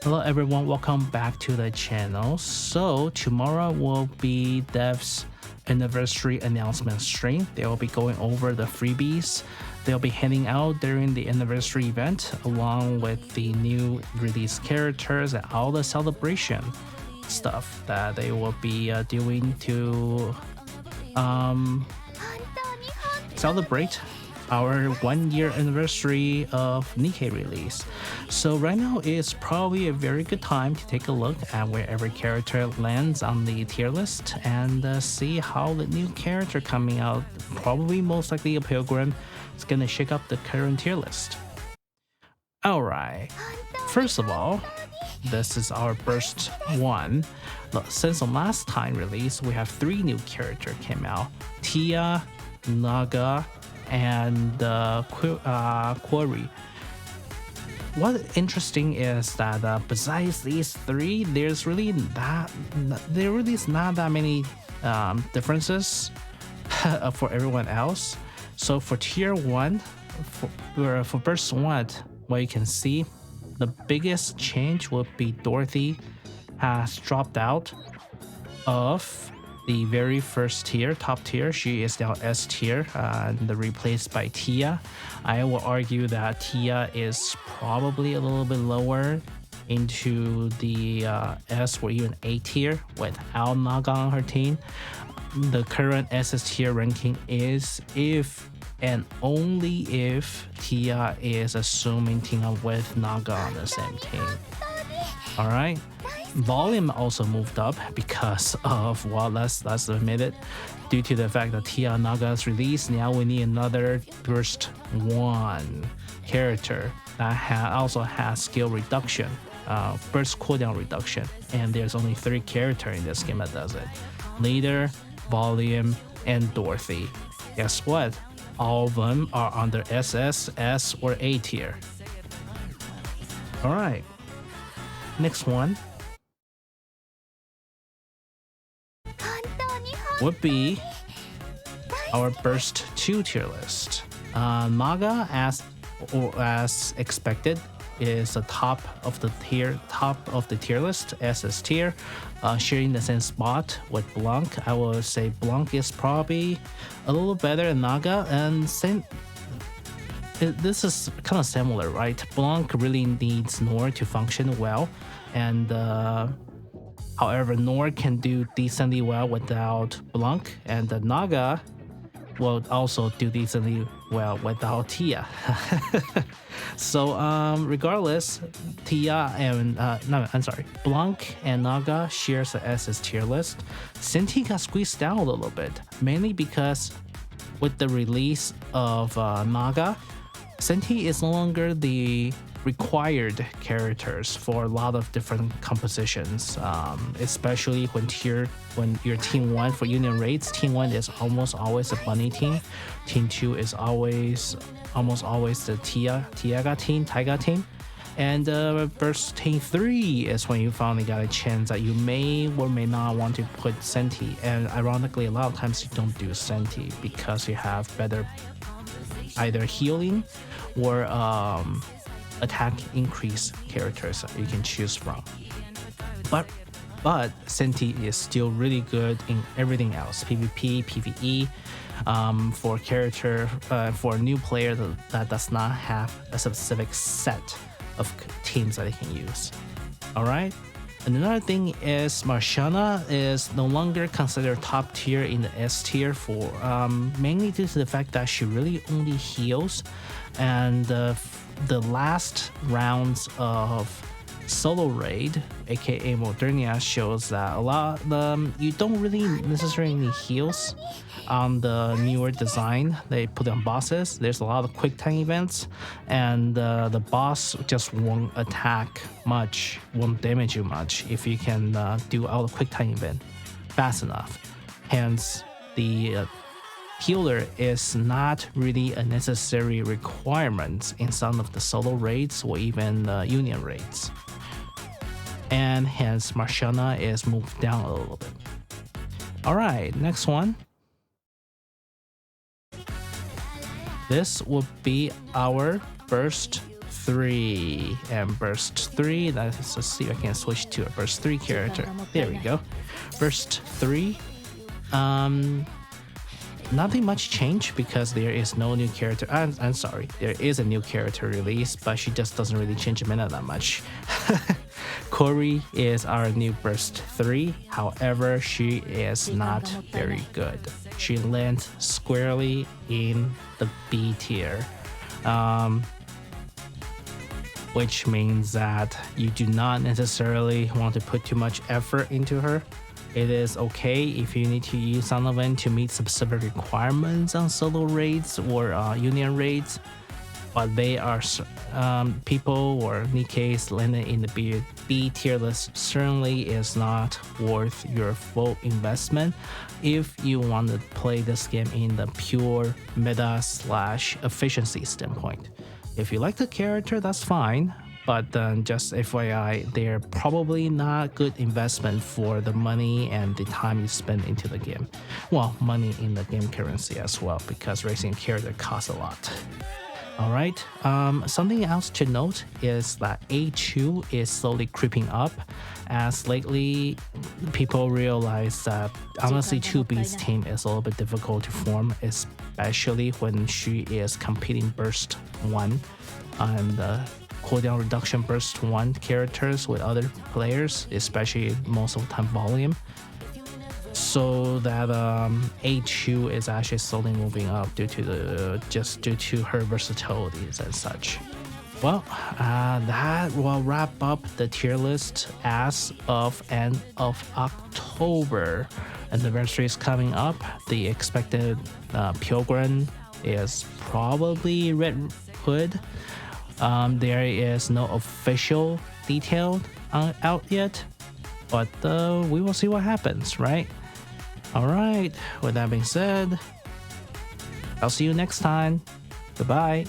Hello everyone, welcome back to the channel. So tomorrow will be Dev's anniversary announcement stream. They will be going over the freebies they'll be handing out during the anniversary event, along with the new release characters and all the celebration stuff that they will be doing to celebrate our 1-year anniversary of Nikke release. So right now is probably a very good time to take a look at where every character lands on the tier list and see how the new character coming out, probably most likely a pilgrim, is gonna shake up the current tier list. Alright, first of all, this is our first one. Look, since the last time release, we have 3 new characters came out: Tia, Naga, and Quarry. What interesting is that besides these 3, there's really is not that many differences for everyone else. So for tier 1, for first one, what you can see, the biggest change would be Dorothy has dropped out of the very first tier, top tier. She is now S tier and replaced by Tia. I will argue that Tia is probably a little bit lower into the S or even A tier without Naga on her team. The current SS tier ranking is if and only if Tia is assuming team up with Naga on the same team. Alright. Volume also moved up because of, well, let's admit it, due to the fact that Tia Naga's release. Now we need another burst 1 character that also has skill reduction, burst cooldown reduction, and there's only 3 characters in this game that does it: Leader, Volume, and Dorothy. Guess what? All of them are under SS, S, or A tier. Alright, next one would be our burst 2 tier list. Naga, as expected, is the top of the tier list, SS tier, sharing the same spot with Blanc. I will say Blanc is probably a little better than Naga, and this is kind of similar, right? Blanc really needs Nor to function well, and however, Nor can do decently well without Blanc, and the Naga will also do decently well without Tia. So regardless, Tia and Blanc and Naga shares the SS tier list. Senti got squeezed down a little bit, mainly because with the release of Naga, Senti is no longer the required characters for a lot of different compositions, especially when you're team 1 for union raids. Team 1 is almost always a bunny team. Team 2 is almost always the Taiga team. And first team 3 is when you finally got a chance that you may or may not want to put Senti. And ironically, a lot of times you don't do Senti because you have better either healing or attack increase characters that you can choose from. But Senti is still really good in everything else: PvP, PvE. For a new player that does not have a specific set of teams that they can use. Alright. And another thing is Marciana is no longer considered top tier in the S tier for mainly due to the fact that she really only heals, and the last rounds of solo raid, aka Modernia, shows that a lot of them, you don't really necessarily need heals on the newer design they put on bosses. There's a lot of quick time events, and the boss just won't attack much, won't damage you much if you can do all the quick time event fast enough. Hence, the healer is not really a necessary requirement in some of the solo raids or even union raids. And hence Marciana is moved down a little bit. Alright, next one. This would be our first 3 and burst 3. Let's see if I can switch to a burst 3 character. There we go. Burst 3. Nothing much changed because there is no new character. I'm sorry, there is a new character release, but she just doesn't really change the meta that much. Corey is our new burst 3. However, she is not very good. She lands squarely in the B tier, which means that you do not necessarily want to put too much effort into her. It is okay if you need to use some of them to meet specific requirements on solo raids or union raids, but they are people or Nikke's landing in the B tier list certainly is not worth your full investment if you want to play this game in the pure meta / efficiency standpoint. If you like the character, that's fine. But just FYI, they're probably not good investment for the money and the time you spend into the game. Well, money in the game currency as well, because racing a character costs a lot. Alright, something else to note is that A2 is slowly creeping up, as lately people realize that honestly 2B's team is a little bit difficult to form, especially when she is competing burst 1 and cooldown reduction burst 1 characters with other players, especially most of the time volume. So that A2 is actually slowly moving up due to her versatilities and such. Well, that will wrap up the tier list as of end of October. Anniversary is coming up. The expected Pilgrim is probably Red Hood. There is no official detail out yet, but we will see what happens, right? Alright, with that being said, I'll see you next time. Goodbye.